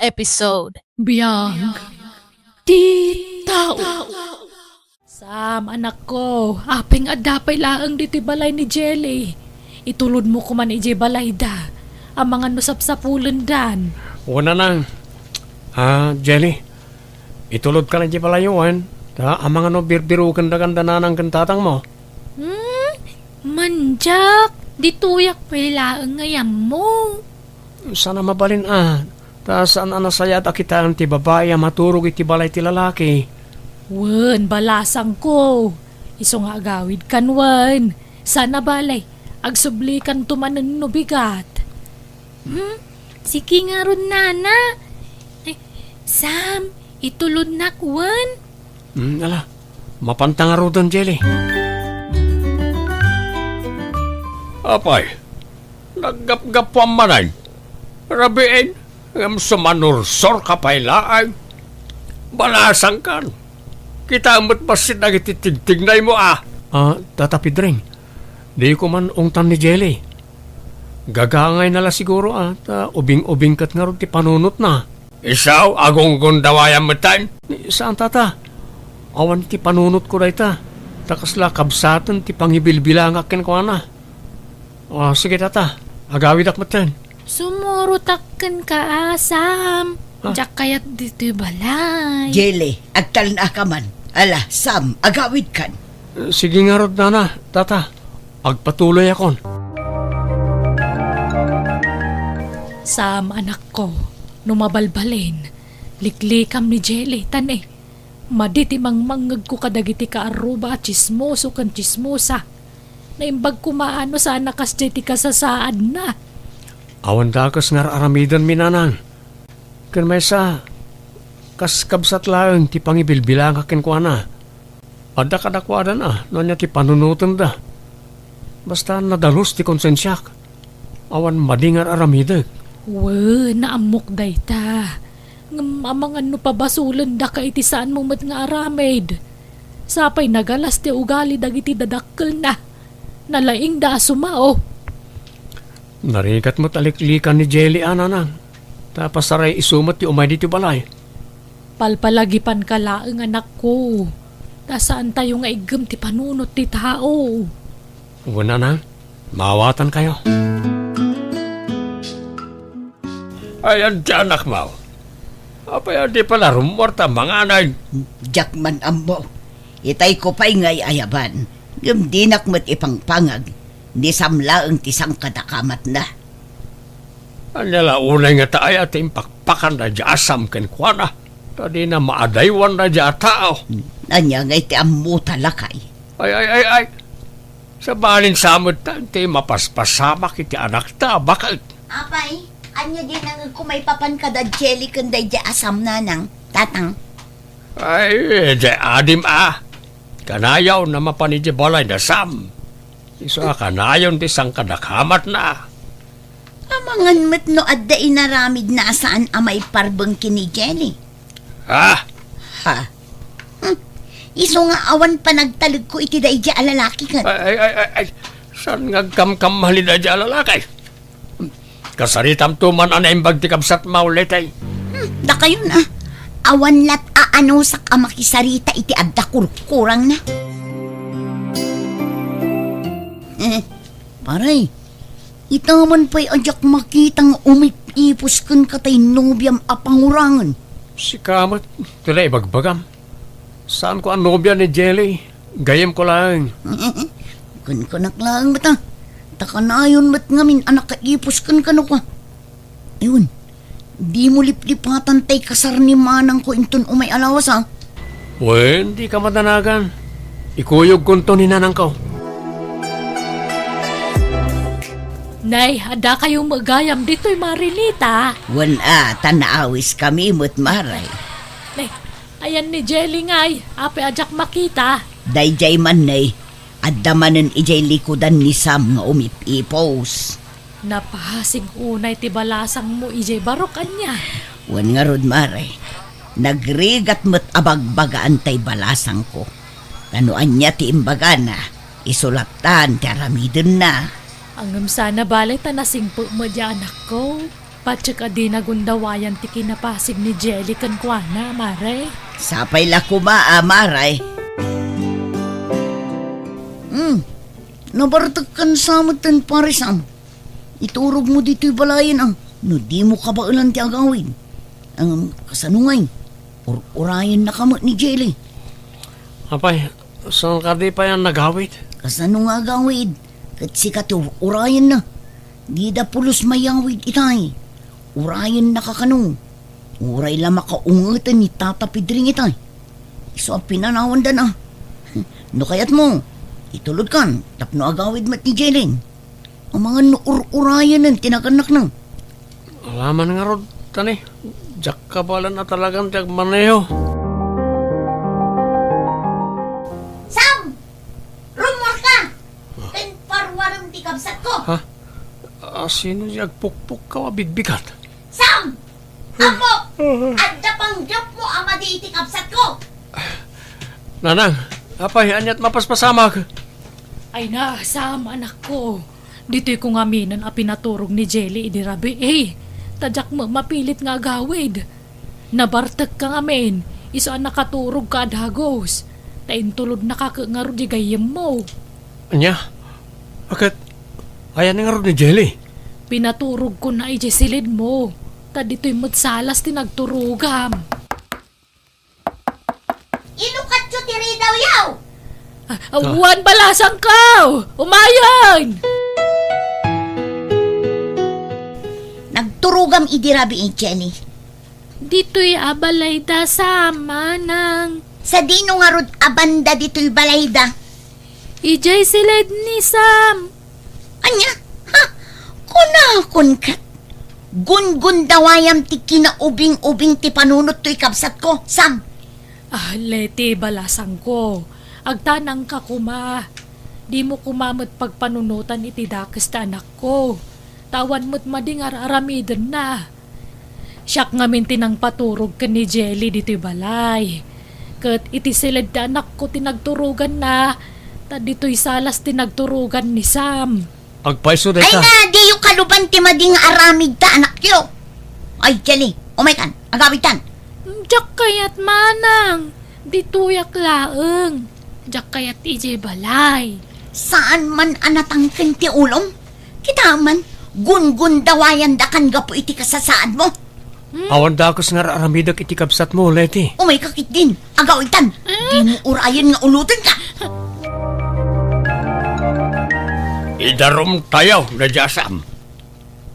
episode. Biyag, di tao. Sam, anak ko, apeng adapay laang diti balay ni Jelly. Itulod mo ko man ije balay da. Ang mga nusap-sapulan dan. Una nang, Jelly, itulod ka na di palayuan. Ang mga no birbirukan da ganda na ng kantatang mo. Manjak, dituyak pa'y laang ngayam mo. Sana mabalin saan anasayat akita ang ti babae maturog iti balay ti lalaki. Wen, balasang ko. Iso nga agawid kan wen. Sana balay, agsublikan tumanan no bigat. Sige nga ron, nana. Sam, itulod na wen. Ala, mapantang nga rodan, Jelly. Apay, naggap-gap po ang manay. Rabiin, ang sumanursor ka pa'y laay. Balasang kan. Kita mo't pasit na ititigtignay mo tatapidring. Di ko man ungtan ni Jelly. Gagangay nala siguro ubing-ubing kat nga ron ti panunot na. Isaw, agong gundawayan mo tayo. Saan tata? Awan ti panunot ko dayta. Takasla kabsatan ti pangibilbilang akin ko na. Sige tata, agawid ak matan. Sumurutakkan ka, Sam. Diyak kayat dito'y balay. Jelly, agtal na ka man. Ala, Sam, agawid kan. Sige nga rod, nana, tata. Agpatuloy akon. Sam, anak ko, numabalbalin. Liklikam ni Jelly, tane. Maditi mangmangag ko kadagiti ka aruba at chismoso kan chismosa. Naimbag kumaano sa nakas ti kasasaad na. Awan dakas nga aramidan minanang. Kan may sa kaskabsat lang ti pangibilbilang akin ko na. Ada kadakwadan no niya ti panunutan da. Basta nadalus ti konsensyak. Awan madingar aramidag. Naamok day ta. Amang ano pa basulan da ka iti saan mo mat nga aramid. Sapay nagalas ti ugali dagiti dadakkel na. Nalaing da sumao. Narigat mo taliklikan ni Jelly ananang. Tapos saray isumat ti umay dito balay. Palpalagipan ka laang anak ko. Tasaan tayo nga igam ti panunot ti tao. Una na, mawatan kayo. Ayan ti anak mo. Apay di pala rumorta mga anay. Jakman ambo. Itay ko pa'y ngay ayaban. Gumdinak mo't ipangpangag. Di samla ang tisang kadakamat na. Anyala unay nga tayo at impakpakan na asam ken kuana. Tadi na maadaywan na dya tao. Anya ngay ti ammo talakay. Ay. Sa balin samot ti mapaspasamak iti anak ta. Bakit? Apay, anya din ang kumay papan kada jelly kanday di asam na nang tatang. Ay, di adim Kanayaw na mapanidya balay na sam. Iso kanayon ti sang kadakamat na. Amangan met no adda inaramid na saan amay parbeng kini Jelly. Ha? Iso nga awan pa nagtalig ko iti dahi di alalaki kan. Ay. Saan nga kamkamhalin na dya lalakay? Kasaritam tuman anaimbag ti kabsat maulit ay. Da kayo na. Awan lat aanusak ang makisarita iti adda kurang na. Paray, itaman pa'y adyak makitang umipipos kan katay nobyam apangurangan. Si Kamot, tila ibagbagam. Saan ko ang nobya ni Jelly? Gayem ko lang. Kan kanaklang mata. Takanayon mat ngamin anak kaipos kan kano ka. Ayun, di mo liplipatan tay kasar ni manang ko inton umay alawas ha. Wen, di ka madanagan. Ikuyog kunto ni nanang ko. Nay, ada kayong magayam dito'y Marinita. Tanaawis kami mo't maray. Nay, ayan ni Jelly ngay. Ape ajak makita. Dayjay man nay, adda manen ijay likudan ni Sam nga umipipos. Napahasing unay ti balasang mo ijay barokan niya. Wan nga rod maray, nagrigat mo't abagbagaan tay balasang ko. Kanuan niya ti imbaga na, isulatan ti aramidon na. Angam sana balay tanasing po mo di anak ko. Patsaka di nagundawayan ti kinapasig ni Jelly kan kuana, mare. Sapay la kuma, amaray. Nabartag kan samatan parisam. Iturog mo dito'y balayan no di mo kabailan ti agawin. Ang kasanungay, urayan na kamo ni Jelly. Apay, saan ka di pa yan nagawit? Kasanung agawid, kat sikat urayan na. Di da pulos mayawid itay. Urayan na kakanong. Uray la makaungatan ni Tata Pidring itay. Iso ang pinanawan da na. No kayat mo, itulod kan, tapno agawid mat ni Jelly. Ang mga nuur-urayan ng tinaganak na. Alaman nga rod, tani. Diyak ka pala na talagang tiyak maneho. Sam! Rumor ka! Pinparwaram ti kabsat ko! Ha? Sino siya pukpuk ka wabigbigat? Sam! Apo! Adda pang job mo ama di iti kabsat ko! Nanang, apay, anyat mapaspasamag. Ay na, Sam, anak ko. Dito'y kung aminan a pinaturog ni Jelly idirabi. Tadyak mo mapilit nga gawid. Nabartag ka ngamin. Iso ang nakaturog ka adhagos. Taintulod nakakangaro di gayem mo. Anya? Bakit? Ayan nga rin ni Jelly. Pinaturog ko na ijesilid mo. Ta dito'y matsalas tinagturugam. Inukat yo tiri daw yaw! Awan balasang ka! Umayan! Nagturugam idirabi ni Jenny. Dito'y abalay da sama ng... Sa dino nga rod abanda dito'y balayda. Ijay silid ni Sam. Anya? Ha? Kunakon kat. Gun-gun dawayam ti kinaubing-ubing ti panunot to'y kabsat ko, Sam. Leti balasang ko. Agtanang ka kuma. Di mo kumamot pagpanunutan iti dakes ta anak ko. Tawan mo't madingar aramiden na. Siyak ngamin tinang paturog ka ni Jelly dito'y balay. Kat iti silid ta anak ko tinagturugan na. Ta dito'y salas tinagturugan ni Sam. Agpaiso Ay ka. nga, di yung kaluban ti mading aramid ta anak yo. Ay, Jenny, umay kan, agawitan. Diyak kayat manang. Dituyak laeng. Diyak kayat ije balay. Saan man anatang ti ulong? Kita man, gun-gun dawayan da kan gapo iti kasasaad mo. Awan da ako nga aramidak iti kabsat mo, Leti. Umay kakit din, agawitan. Di mo urayan nga ulutan ka. Idarom tayo na jasam.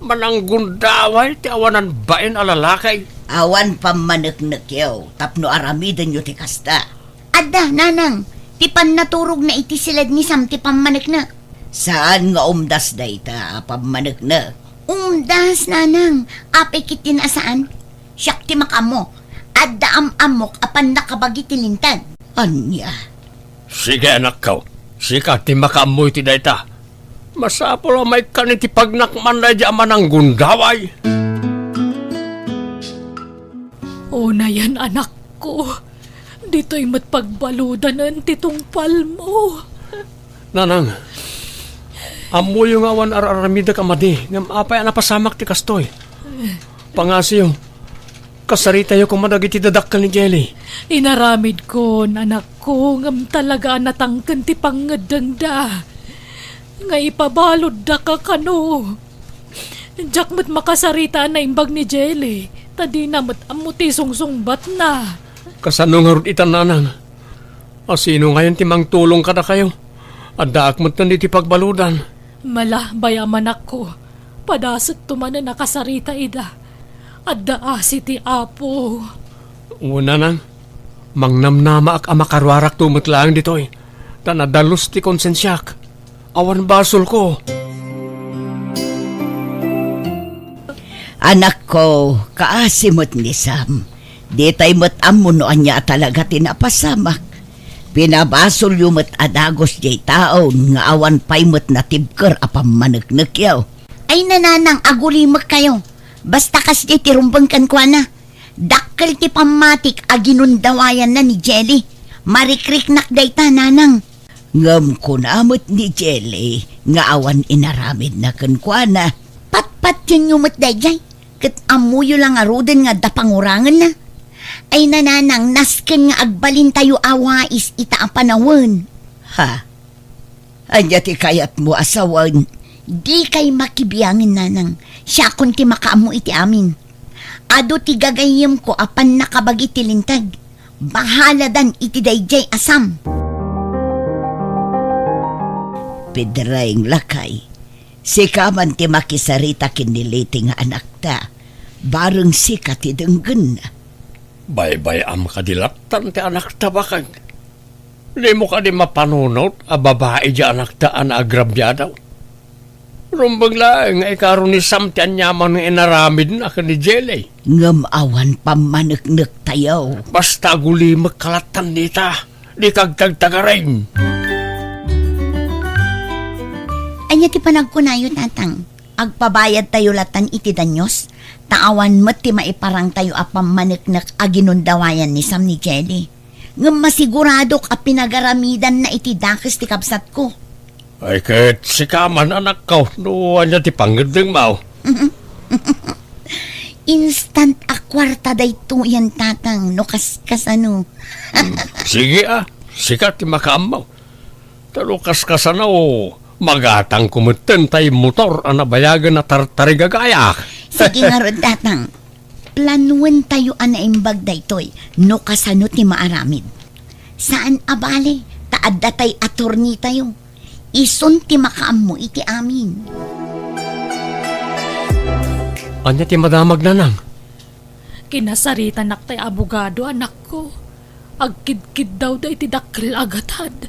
Mananggundaway ti awanan bain alalakay. Awan pamanagnak yaw, tapno aramidan yo ti kasta. Adda, nanang, ti pan naturog na iti silad ni Sam ti pamanagnak. Saan nga umdas da ita, pamanagnak? Umdas, nanang, apay kitin asaan? Siyak ti makamo, adda amok apan nakabagi tilintan. Anya? Sige anak ko, sika ti makaamoy ti dayta. Masapol may kaniti pagnakman na di mananggundaway. O na yan anak ko. Dito'y matpagbaludan ang titumpal mo. Nanang, amoy yung awan araramida ka madi, ngam apay napasamak ti kastoy. Pangasiyo, kasarita yo kung madagiti dadakkel ni Jelly. Inaramid ko, anak ko, ngam talaga natangkan ti pangadang da. Nga ipabalod da ka kano. Diyak mo't makasarita na imbag ni Jelly. Tadi na mo't amuti sungsungbat na. Kasano nga rin itan nanang? Sino ngayon timang tulong ka na kayo? Adaak mo't nanditi pagbaludan. Mala, bayaman ako. Padasot tuman na nakasarita ida. Adda asi ti apo. Una nang, mangnamnama ak amakarwarak tumot lang dito'y. Tanadalos ti konsensyak. Awan basol ko. Anak ko, kaasimot ni Sam. Di tay mo't amunoan niya talaga tinapasamak. Pinabasol yung mo't adagos jay taon nga awan pay mo't natibker apam managnak yaw. Ay nananang agulimak kayo. Basta kas di tirumbang kan kwa na. Dakkel ti pamatik aginundawayan na ni Jelly. Marikriknak day ta nanang. Ngam ko namot ni Jelly nga awan inaramid na kan kwa na. Patpat yun yung mo't day jay. Kat amuyo lang nga roden nga dapangurangan na. Ay nananang nasken nga agbalin tayo awais ita ang panawon. Ha? Anya ti kayat mo asawan. Di kay makibiyangin nanang. Siya kun ti makaamu iti amin. Ado ti gagayim ko apan nakabagi ti lintag. Bahala dan iti dayjay asam. Pedraing lakay. Sikaman ti makisarita kiniliti nga anak ta. Bareng sika ti denggen na. Bay-bay am kadilatan ti anak ta bakang. Di mo ka di mapanunot a babae di anak ta na agrabyadaw. Rumbag lang nga ikaroon ni Sam ti anyaman ng inaramid na ka ni Jelly. Ngam awan pamaneknek tayo. Basta guli magkalatan nita. Di kagtagtagarin. Anya ti panagkunayo tatang. Agpabayad tayo latan iti danyos. Taawan mo't ti maiparang tayo apam maneknek aginundawayan ni Sam ni Jelly. Ngam masiguradok a pinagaramidan na iti dakes ti kabsat ko. Ay kahit sikaman anak ko. Nuwan niya ti panggandang mau. Instant akwarta day to yan tatang no kasano. Sige sikat ti makaamaw. Talukas kasana o magatang kumuten tay motor ang nabayagan na tartarigagaya. Sige nga ron tatang. Planuan tayo anaimbag daytoy no kasano ti maaramid. Saan abale? Taadda tay aturni tayo. Ison ti makaam mo iti amin. Anya ti madamag nanang. Kinasarita nak tay abogado anak ko. Agkidkid daw da iti dakkel agatad.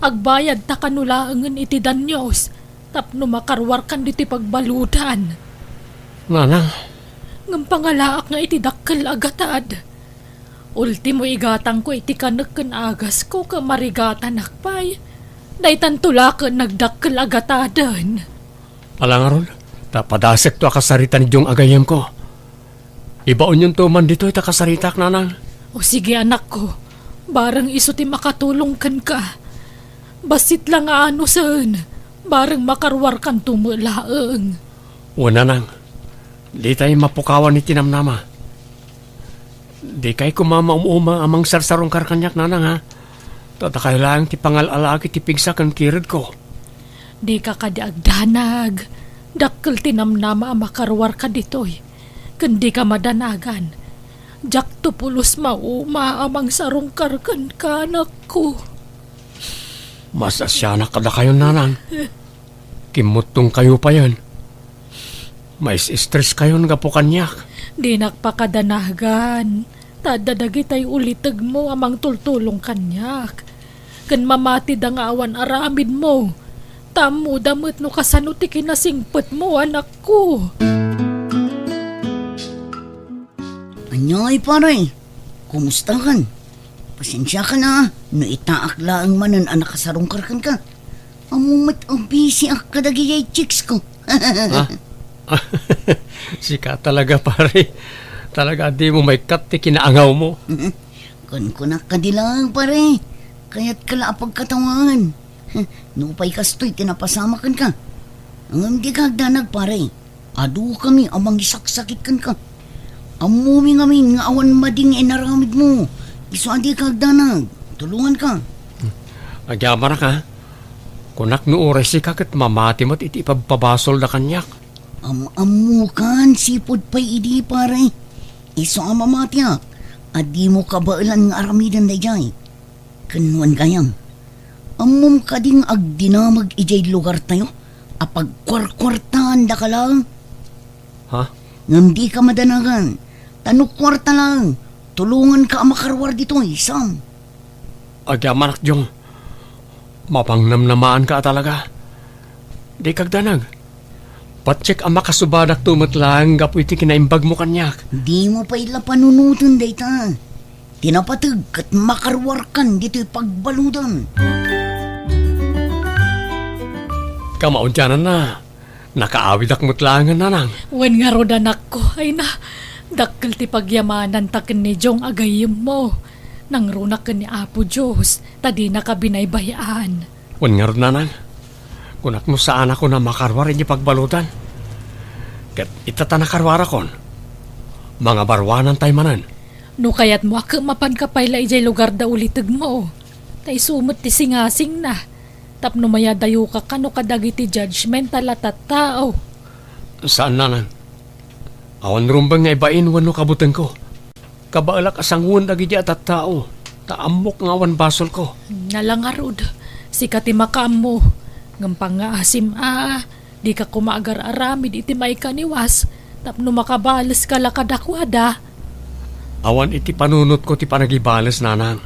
Agbayad ta kanulaangan iti danyos. Tapno makarwar kan iti pagbaludan. Nanang. Ngam pangalaak nga iti dakkel agatad. Ultimo igatang ko iti kaneken agas ko kamarigatan akpay. Daytan tulaken nagdakkel agatadan. Alangaron, tapadasek to akasarita ni Jong agayem ko. Ibaon yun to man dito ita kasaritak nanang. O sige anak ko, barang iso ti makatulong kan ka. Basit lang ano saan, barang makarwar kan tumulaeng. O nanang, di tayo mapukawan ni tinamnama. Di kay kumama umuma amang sarsarong karkanyak nanang ha. Tatakay lang ti pangalalaki ti pigsa kan kirid ko. Di ka kadiagdanag, dakkel tinamnama ang makarwar ka ditoy. Kundi ka madanagan, jak tupulos mauma amang sarong karkan ka anak ko. Masasya na kada kayo nanang. Kimutong kayo pa yan. May stress kayo nga po kanyak. Di nakpakadanagan. Tadadagi tayo ulitag mo amang tultulong kanyak. Kan mamati da nga awan aramid mo. Tamo damot no kasano ti kinasingpet mo anak ko. Anyay pare, kumusta kan? Pasensya ka na, no itaak laang manan anak kasarong karkan ka. Amumat ang busy ang kadagiyay chicks ko. Sika talaga pare. Talaga di mo may kat ti kinaangaw mo. Kunak ka di lang pare, kaya't kala pagkatawan. Nupay kastoy tinapasamakan ka. Ang di kagdanag pare, adu kami amang isaksakit kan ka. Amumi ngamin nga awan mading inaramid mo. Iso adi kagdanag, tulungan ka. Agyama na ka. Kunak no oras si kakit mamati mo't iti ipagpabasol na kanyak. Amukan, sipod pa'y idi pare. Iso ang mamatyak. Adi mo kabailan nga aramidan na jay. Kanuan kayang. Amum ka ding agdinamag ijay lugar tayo. Apag kwarkwartaan da ka lang. Ha? Ngam di ka madanagan. Tanok kwarta lang. Tulungan ka ang makarwar dito, isang. Agyama nak Jong. Mapangnamnamaan ka talaga. Di kagdanag. Patsik ang makasubadak tumatlang gapu iti kinaimbag mo kanyak. Di mo pa ila panunutan dayta. Tinapatag kat makarwar kan dito'y pagbaludan. Kamaudyanan na. Nakaawid ak mutlangan nanang. Wen nga rod anak ko, ay na, dakkel ti pagyamanan taken ni Jong agayim mo. Nang runak ka ni Apo Diyos, tadi na ka binaybayaan. Wan nga rin nanang. Kunak mo saan ako na makarwar inyo pagbalutan. Kat itatanakarwara kon. Mga barwanan tay manan. No kayat mo ako mapan kapayla ijay lugar da ulitag mo. Tay sumot ti singasing na. Tapno maya dayo ka kano kadagiti judgmental at tao. Saan nanan? Awan rumbang nga ibain wano kabutan ko. Kabaalak asangun dagi di at tao. Taamok nga awan basol ko. Nalangarod, si katimakam mo. Ngampang nga asim di ka kumaagar aramid iti may kaniwas. Tapno makabalas ka lakadakwada. Awan iti panunot ko ti panagibales nanang.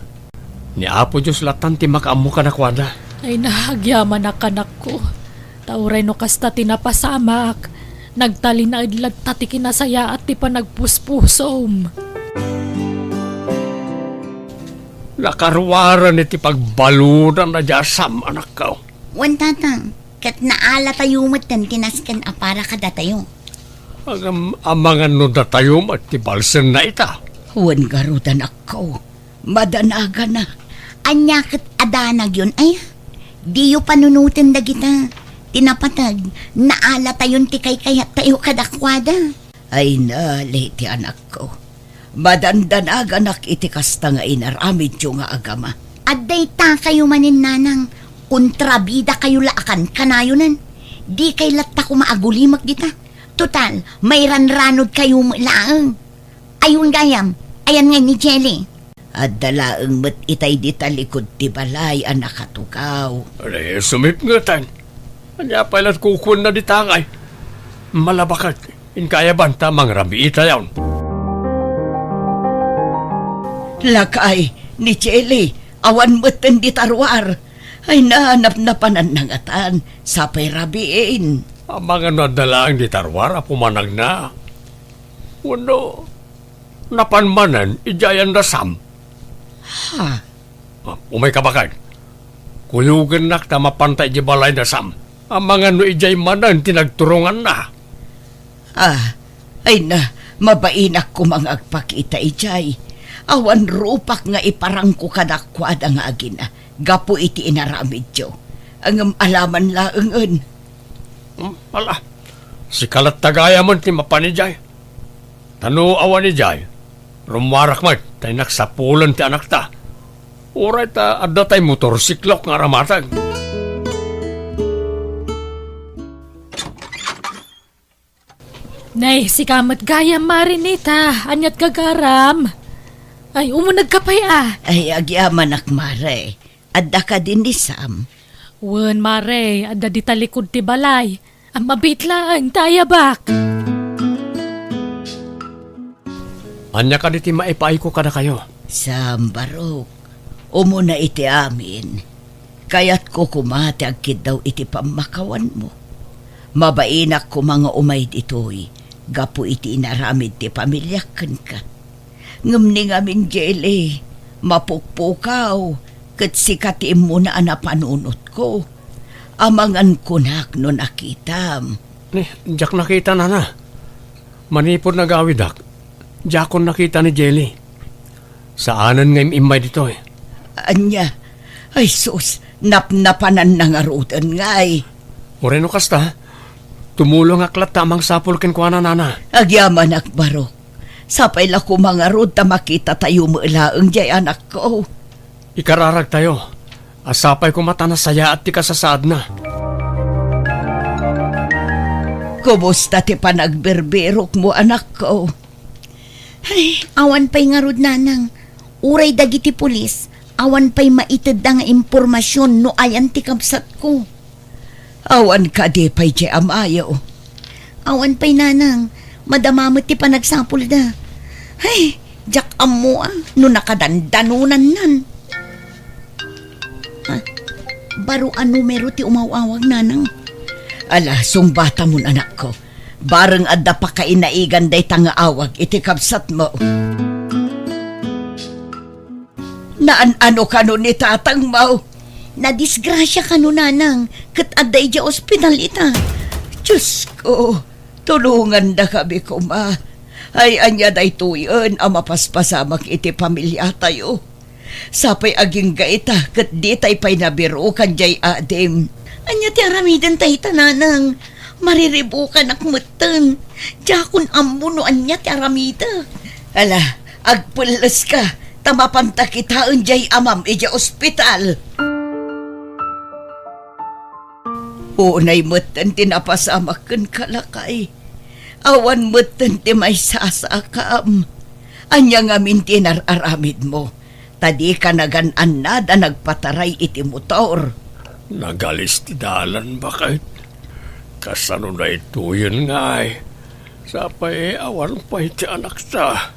Ni Apo Diyos latan ti makaammo ka nakwada. Ay nahagyaman na kanak ko. Tauray no kasta tinapasamak. Nagtali na idlat tati kinasaya at ti panagpuspusom. Nakarwaran iti pagbaludan na jasam anak ko. Wan tatang, kat naala tayo matan tinaskan apara ka datayo. Ang amangan no datayom at ti balsen na ita. Wan garudan ako. Madanaga na. Anya kat adanag yun ay. Di yu panunutin da kita. Tinapatag, naala tayon ti kay kayat tayo kadakwada. Ay nali ti anak ko. Madandanaga nak iti kasta nga inaramid yung nga agama. Aday ta kayo manin nanang. Kontrabida kayo laakan kanayonan. Di kay latta ko maagulimak kita. Total, may ranranod kayo laang. Ayun gayam, ayan nga ni Jelly. At dalaang mat itay di talikod ti balay ang nakatukaw. Ay, sumip nga tan. Anya pailat kukun na di tangay. Malabakat, inkaya banta mang rabi ita yawn. Lakay, ni Jelly, awan matan di tarwar. Ay nahanap na pananangatan sa rabiin. Ang mga nadalaang di tarwar, pumanag na. Wano, napanmanan, ijayan rasam. Ha? Umay kabakad. Kuyugan nak na mapantay di balay na sam. Ang mga no ijay manan, tinagturungan na. Ay na, mabainak ko mga agpakita ijay. Awan rupak nga iparang ko kadakwada nga agina. Gapo iti inaramid yo. Ang alaman laangan. Ala, si kalat tagaya man ti mapanijay. Tanu awan ni Jay. Rumarak man, tayo naksapulan ti anak ta. Uray ta, adda tayo motorsiklok nga ramatag. Nay, si kamat gayam marinita. Anyat gagaram. Ay, umunag ka pa Ay, agyaman akmare. Adda ka din ni Sam. Wen mare, adda di talikod ti balay. Ang mabitlaan, tayabak. Anya ka di ti maipay ko kada kayo. Sam, Barok. Umuna iti amin. Kaya't ko kumati agkid daw iti pamakawan mo. Mabainak ko mga umay ditoy. Gapo iti inaramid ti pamilyakan ka. Ngamning amin Jelly. Mapukpukaw. Kat sikatim mo na anapanunot ko. Amangan kunak no nakitam. Jak nakita na na. Manipod na gawidak. Jakon nakita ni Jelly. Saanan nga imay dito eh. Anya, ay sus, napnapanan na nga rutan ngay. Moreno kasta, tumulong aklat tamang sapol ken kuana nana. Agyaman akbarok. Sapay la ko mga rod ta makita tayo maulaang jay anak ko. Ikararag tayo. Asapay ko mata na saya at ti kasasad na. Kumusta ti panagberberok mo anak ko? Ay, awan pa'y nga rod nanang. Uray dagiti pulis, awan pa'y maitid nga impormasyon no ayan ti kapsat ko. Awan ka di pa'y di amayo. Awan pa'y nanang, madamamot ti panagsapul da. Ay, jak amo no nakadandanunan nan. Baro numero ti umawawag nanang. Ala, sumbata mo anak ko. Bareng adda pa kainaigan day tanga awag iti kapsat mo. Naan-ano ka nun ni tatang mo? Nadisgrasya ka nun nanang. Kat adday dya ospital ita. Diyos ko, tulungan na kami ko ma. Ay anya day tuyon ang mapaspasamak iti pamilya tayo. Sapay aging gaita kat di tay pa'y nabiro kan jay adim. Anya ti aramidan tayo tananang. Mariribukan akmutan. Jakon ambunuan niya ti aramida. Ala, agpulos ka. Tamapanta kitaan jay amam ija ospital. Unay mutan tinapasamakan kalakay. Awan mutan ti may sasakam. Anya nga mintinar aramid mo. Tadi ka nagan-an na da nagpataray iti motor. Nagalis ti dalan bakit? Kasano na ito yun nga eh. Sapay awan pa iti anak sa.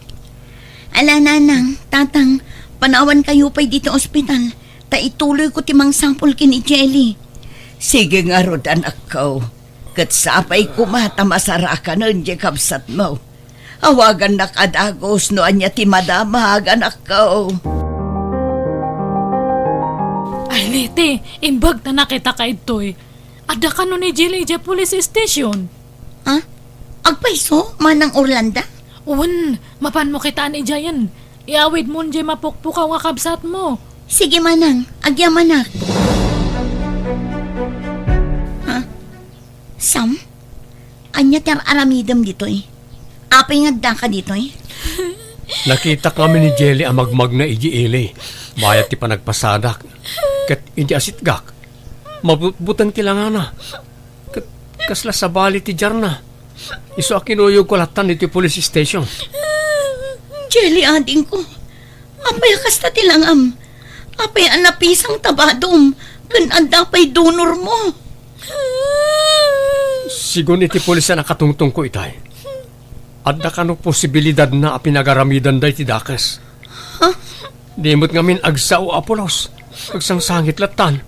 Ala nanang, tatang, panawan kayo pa'y dito ospital. Ta ituloy ko timang sampol kini Jelly. Sige nga rod anak ko. Kat sapay kumata masara ka nun di kabsat mo. Awagan na kadagos no anya ti madamag anak ko. Ay, Liti, imbag na nakita ka ito'y. Ada ka nun ni Jelly dya police station. Ha? Agpaiso, manang Orlando? Uwan, mapan mo kitaan ni Jayan. Iawid mo dya mapukpukaw nga kabsat mo. Sige manang, agyaman na. Ha? Sam? Anya tar aramidam dito eh. Apay nga da ka dito eh. Nakita kami ni Jelly ang magmag na iji-ili. Mayat ti panagpasadak. Kat hindi asitgak. Mabutang tilangana. Kat kasla sa bali ti Jarna. Iso akinuyog ko latan dito police station. Jelly ading ko. Apay kasta tilangam. Apay anapisang tabadom. Kan andapay donor mo. Sigun iti polis na nakatungtong ko itay. Adda ka no posibilidad na apinagaramidan day ti dakas. Huh? Dimot ngamin agsao apolos. Agsangsangit latan.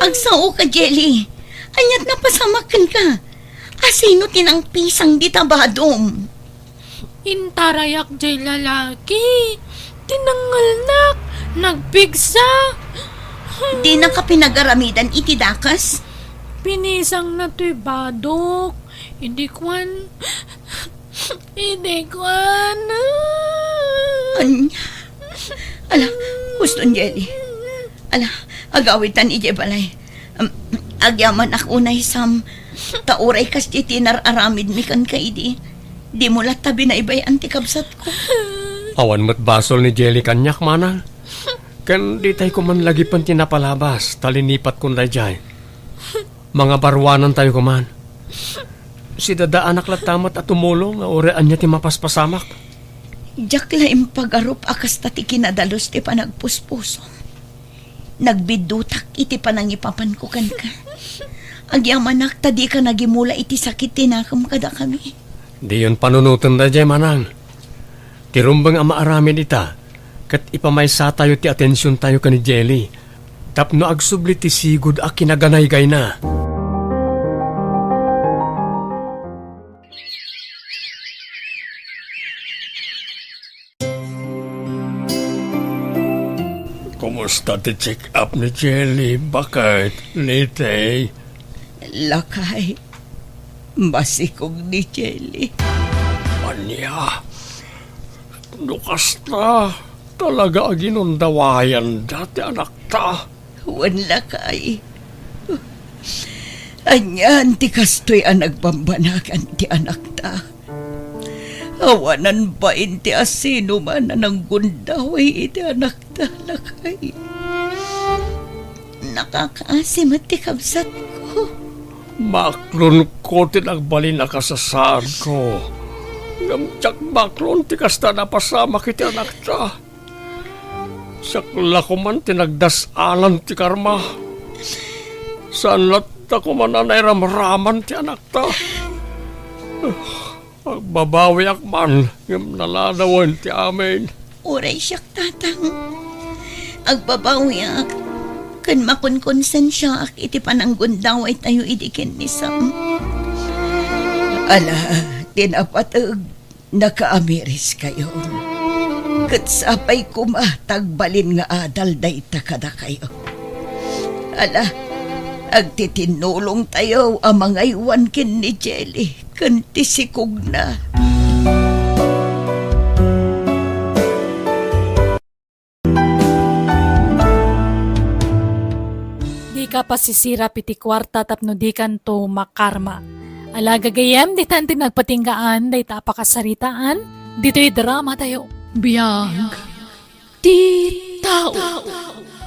Agsao ka, Jelly. Anyat na pasamakan ka. Asino tinang pisang di tabadom. Intarayak jay lalaki. Tinangalnak. Nagpigsa. Di na ka pinagaramidan iti dakas. Pinisang na to'y badok. Hindi kwan. Hindi kwan. Anya. Ala, guston, Jelly. Ala, agawitan ije balay. Agyaman ako unay Sam. Tauray kas titinar aramid mi kan kaidi. Di mo tabi na ibay antikabsat ko. Awan mo't basol ni Jelly kanyak manang. Kan di tayo kuman lagi pan tinapalabas. Talinipat kun dayjay. Mga barwanan tayo kuman. Si dada anak latamat at tumulong nga orean niya ti mapaspasamak. Diyak laim pagarup akas tati kinadalos ti panagpuspuso. Nagbidutak iti panangipapan ko kan ka. Agyaman tadi ka nagimula iti sakit tinakam kada kami. Di yun panunutan da jay manang. Tirumbang ang maaramin ita. Kat ipamaysa tayo ti atensyon tayo ka ni Jelly. Tapno agsubli ti sigud a kinaganay-gay na. Kumusta ti check up ni Jelly? Bakit? Lite? Lakay. Basikog ni Jelly. Anya? Lukas na. Talaga aginundawayan dati anak ta. Wan lakay. Anyan ti kastoy ang nagbambanagan ti anak ta. Awanan ba inti asino man na nang gundaway iti anak ta lakay. Nakakaasim at ti kabsat ko. Maklon ko tinagbalin na kasasaan ko. Namtsak maklon ti kasta napasama kiti anak ta. Sakla ko man tinagdasalan ti karma. Saan lat ako man anay ramraman ti anak ta. Agbabawi ak man yung naladawan ti amin. Uray siyak tatang. Agbabawi ak. Kan makunkunsan siya ak iti pananggundaway tayo idikin ni Sam. Ala, tinapatag. Nakaamiris kayo. Katsapay kumatagbalin nga adal day takada kayo. Ala, agtitinulong tayo ang mga iwan kin ni Jelly. Kantisikog na. Di ka da pasisira piti kwarta tapno di kanto makarma. Alaga gayem di tanti nagpatinggaan day tapakasaritaan. Dito'y drama tayo. Biyag. Di tao.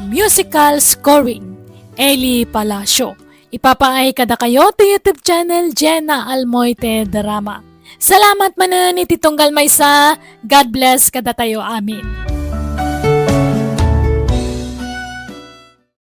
Musical scoring. Eli Palacio. Ipapaay kada kayo to YouTube channel Jenna Almoite Drama. Salamat manan iti tunggal may sa. God bless kada tayo. Amin.